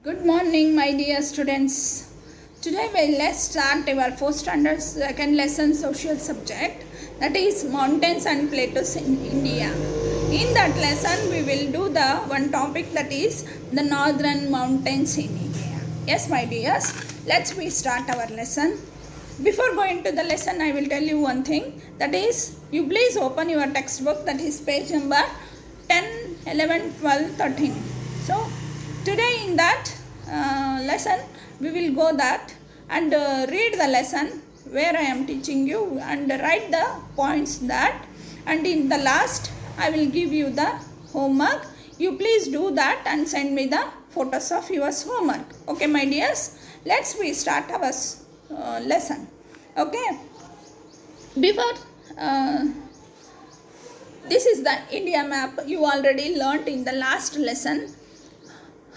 Good morning, my dear students. Today let's start our 4th standard second lesson social subject, that is mountains and plateaus in India. In that lesson we will do the one topic, that is the northern mountains in India. Yes, my dears, let's start our lesson. Before going to the lesson, I will tell you one thing, that is you please open your textbook, that is page number 10, 11, 12, 13. So today in that lesson we will go that and read the lesson where I am teaching you and write the points that, and in the last I will give you the homework. You please do that and send me the photos of your homework. Okay, my dears, let's start our lesson. Okay, before this is the India map. You already learnt in the last lesson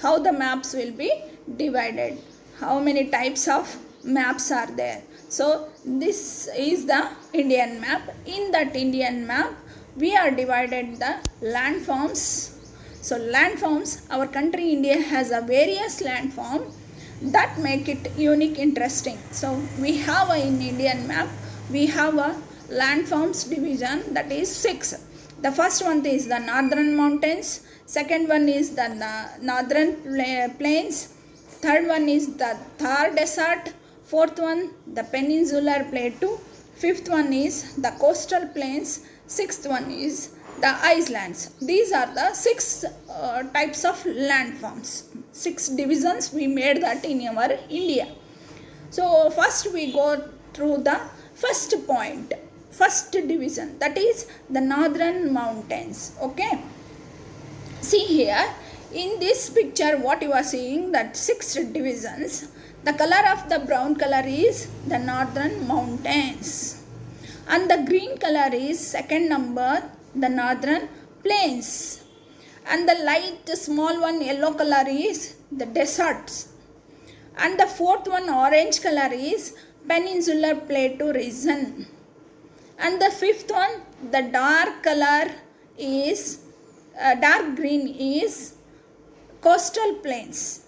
how the maps will be divided, how many types of maps are there. So this is the Indian map. In that Indian map we are divided the landforms. So landforms, our country India has a various landform that make it unique, interesting. So we have in Indian map, we have a landforms division, that is 6. The first one is the northern mountains, second one is the northern plains, third one is the Thar desert, fourth one the peninsular plateau, fifth one is the coastal plains, sixth one is the islands. These are the 6 types of landforms, 6 divisions we made that in our India. So first we go through the first point, first division, that is the northern mountains. Okay, see here in this picture what you are seeing, that 6 divisions. The color of the brown color is the northern mountains, and the green color is second number, the northern plains, and the light small one yellow color is the deserts, and the fourth one orange color is peninsular plateau region, and the fifth one the dark color is dark green is coastal plains,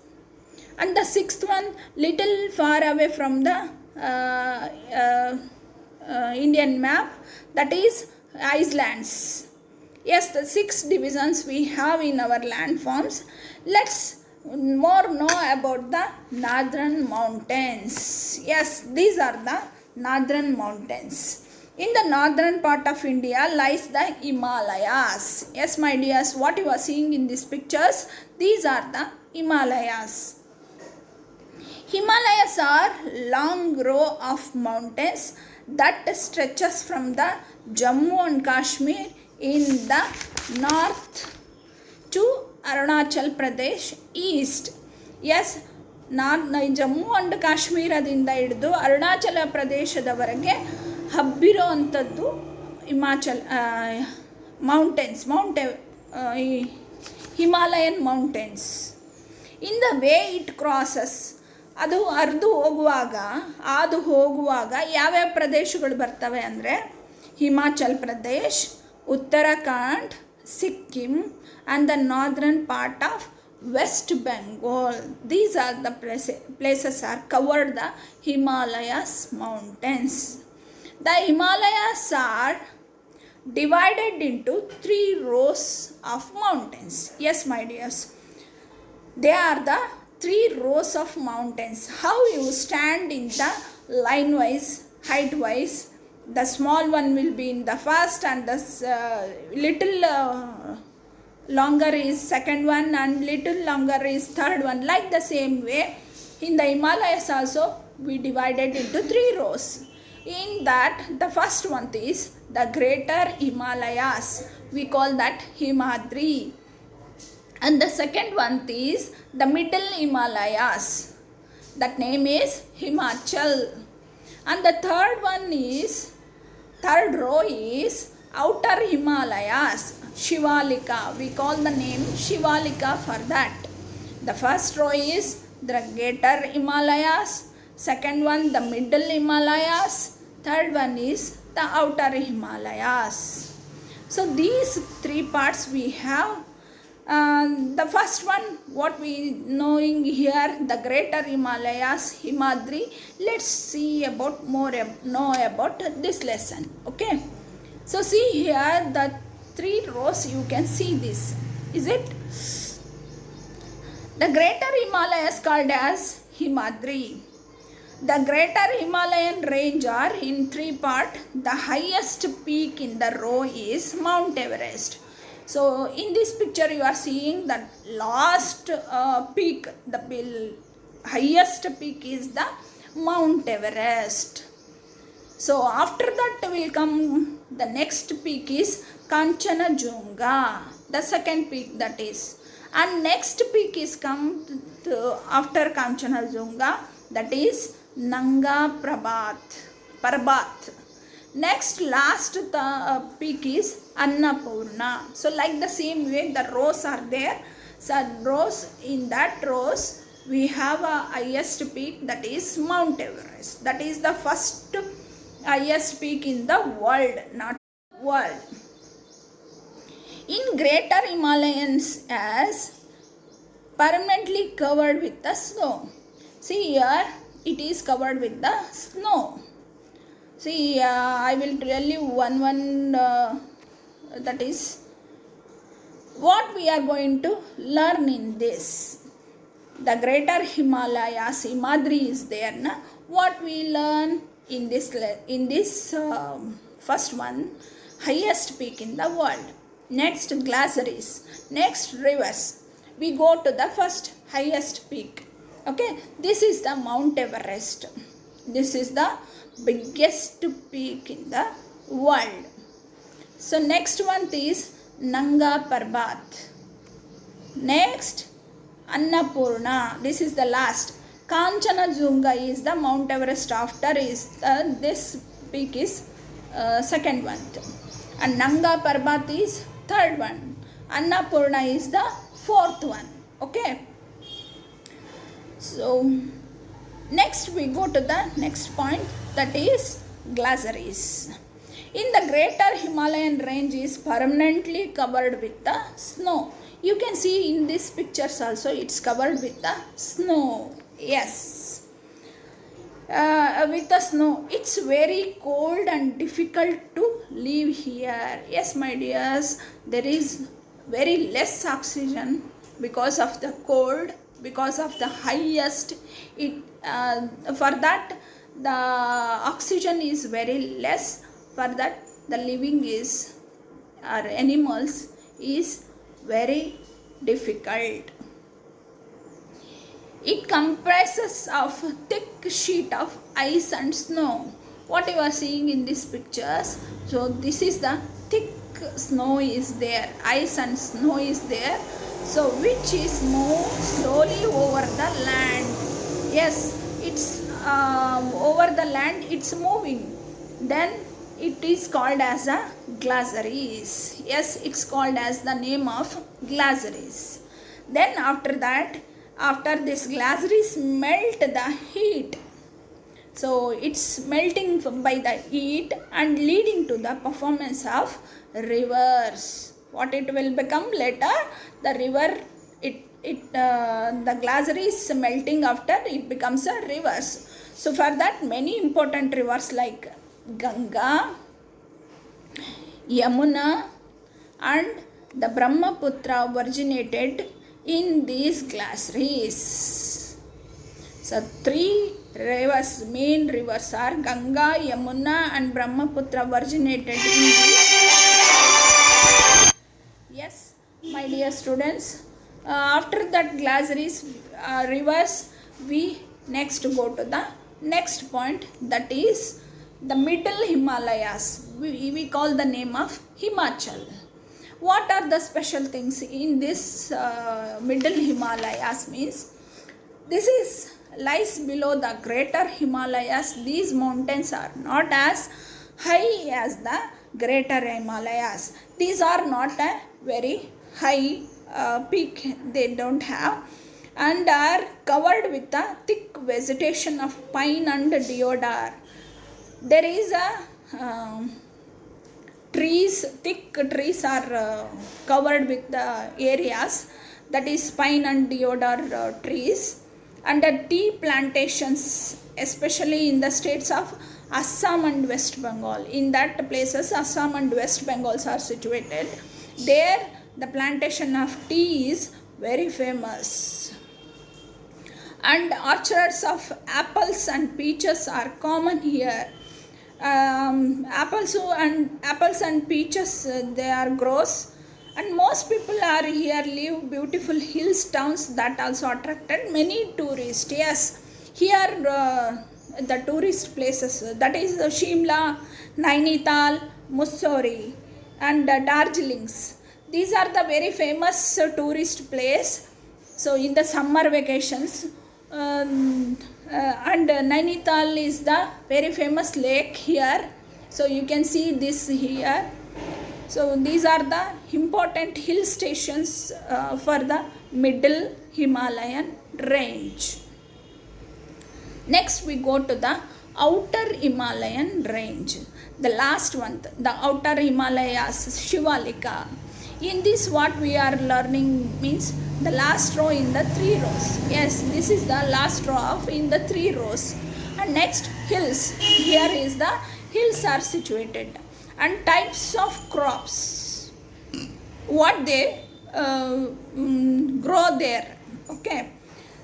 and the sixth one little far away from the Indian map, that is islands. Yes, the 6 divisions we have in our landforms. Let's more know about the northern mountains. Yes, these are the northern mountains. In the northern part of India lies the Himalayas. Yes, my dears, what you are seeing in these pictures, these are the Himalayas. Himalayas are long row of mountains that stretches from the Jammu and Kashmir in the north to Arunachal Pradesh east. Yes, Jammu and ಕಾಶ್ಮೀರದಿಂದ ಹಿಡಿದು ಅರುಣಾಚಲ ಪ್ರದೇಶದವರೆಗೆ ಹಬ್ಬಿರೋ ಅಂಥದ್ದು Himachal mountains Himalayan mountains. In the way it crosses, ಅದು ಹಾದು ಹೋಗುವಾಗ ಯಾವ್ಯಾವ ಪ್ರದೇಶಗಳು ಬರ್ತವೆ ಅಂದರೆ Himachal Pradesh, Uttarakhand, Sikkim and the northern part of West Bengal. These are the places are covered the Himalayas mountains. The Himalayas are divided into 3 rows of mountains. Yes, my dears, they are the 3 rows of mountains. How you stand in the line wise, height wise, the small one will be in the first and the little longer is second one and little longer is third one. Like the same way in the Himalayas also we divided into 3 rows. In that the first one is the greater Himalayas, we call that Himadri, and the second one is the middle Himalayas, that name is Himachal, and the third row is outer Himalayas, Shivalika. We call the name Shivalika for that. The first row is the greater Himalayas, second one the middle Himalayas, third one is the outer Himalayas. So these 3 parts we have The first one, what we knowing here, the Greater Himalayas, Himadri. Let's see about know about this lesson. Okay. So see here the 3 rows. You can see this. Is it? The Greater Himalayas called as Himadri. The Greater Himalayan range are in 3 parts. The highest peak in the row is Mount Everest. So in this picture you are seeing the last peak, the highest peak is the Mount Everest. So after that will come the next peak is Kanchanajunga, the second peak that is. And next peak is come to after Kanchanajunga, that is Nanga Parbat. Next last peak is Annapurna. So like the same way the rows are there. So rows, in that rows we have a highest peak, that is Mount Everest. That is the first highest peak in the world, not world. In Greater Himalayas as permanently covered with the snow. See here it is covered with the snow. See, I will tell you one that is what we are going to learn in this. The Greater Himalayas, Himadri is there. Na? What we learn in this first one, highest peak in the world. Next glaciers. Next rivers. We go to the first highest peak. Okay, this is the Mount Everest. This is the biggest peak in the world. So next one is Nanga Parbat. Next Annapurna. This is the last. Kanchanajunga is the Mount Everest. After is this peak is second one. And Nanga Parbat is third one. Annapurna is the fourth one. Okay. So next we go to the next point, that is glaciers. In the Greater Himalayan range is permanently covered with the snow. You can see in these pictures also it's covered with the snow. Yes. With the snow. It's very cold and difficult to live here. Yes, my dears, there is very less oxygen because of the cold, because of the highest. For that the oxygen is very less. For that the living is our animals is very difficult. It comprises of thick sheet of ice and snow. What you are seeing in these pictures, so this is the thick snow is there, ice and snow is there, so which is move slowly over the land. Yes, it's over the land, it's moving. Then it is called as a glaciers. Yes, it's called as the name of glaciers. Then after that, after this glaciers melt the heat. So it's melting by the heat and leading to the performance of rivers. What it will become later, the river, the glaciers melting after it becomes a rivers. So for that many important rivers like Ganga, Yamuna and the Brahmaputra originated in these glaciers. So 3 rivers, main rivers are Ganga, Yamuna and Brahmaputra originated in these. Yes, my dear students, after that glaciers, rivers, we next go to the next point, that is the middle Himalayas. We call the name of Himachal. What are the special things in this middle Himalayas means, this is lies below the Greater Himalayas. These mountains are not as high as the Greater Himalayas. These are not a very high peak, they don't have, and are covered with a thick vegetation of pine and deodar. There is a trees, thick trees are covered with the areas, that is pine and deodar trees, and the tea plantations, especially in the states of Assam and West Bengal. In that places, Assam and West Bengals are situated. There, the plantation of tea is very famous. And orchards of apples and peaches are common here. Apples and peaches, they are grows, and most people are here live beautiful hills towns that also attracted many tourists. Yes, here the tourist places, that is Shimla, Nainital, Mussoorie, and Darjeelings. These are the very famous tourist place. So in the summer vacations, and Nainital is the very famous lake here. So you can see this here. So these are the important hill stations for the middle Himalayan range. Next we go to the outer Himalayan range. The last one, the outer Himalayas, Shivalika. In this what we are learning means the last row in the 3 rows. Yes, this is the last row of in the 3 rows. And next hills. Here is the hills are situated. And types of crops. What they grow there. Okay.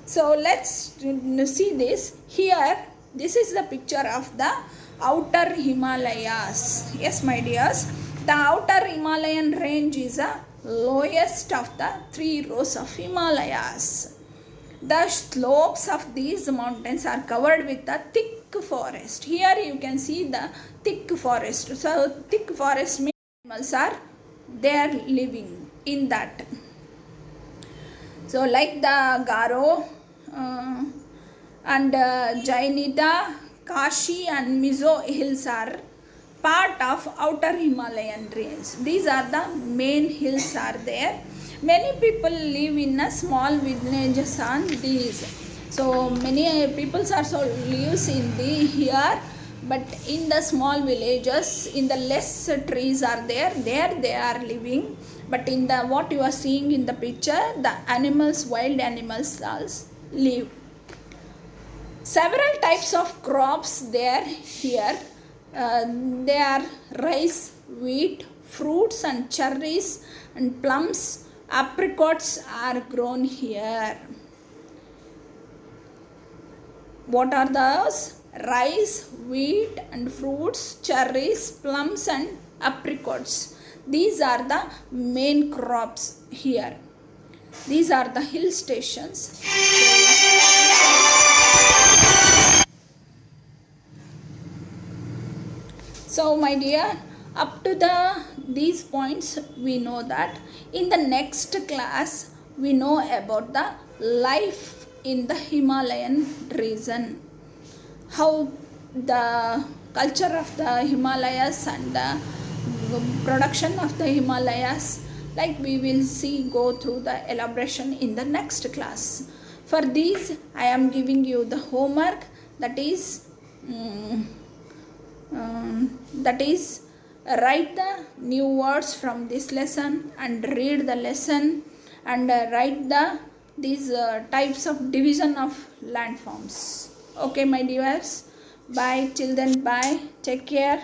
So let's see this. Here, this is the picture of the outer Himalayas. Yes, my dears. The outer Himalayan range is the lowest of the 3 rows of Himalayas. The slopes of these mountains are covered with a thick forest. Here you can see the thick forest. So thick forest means animals are there living in that. So like the Garo and Jainita, Kashi and Mizo hills are part of outer Himalayan range. These are the main hills are there. Many people live in a small villages on these. So many people also lives in the here, but in the small villages, in the less trees are there they are living. But in the what you are seeing in the picture, the animals, wild animals also live. Several types of crops there here. They are rice, wheat, fruits and cherries and plums, apricots are grown here. What are those? Rice, wheat and fruits, cherries, plums and apricots. These are the main crops here. These are the hill stations. So my dear, up to these points we know that. In the next class we know about the life in the Himalayan region, how the culture of the Himalayas and the production of the Himalayas, like we will see go through the elaboration in the next class. For these I am giving you the homework, that is write the new words from this lesson and read the lesson and write these types of division of landforms. Okay my dears, bye till then, bye, take care.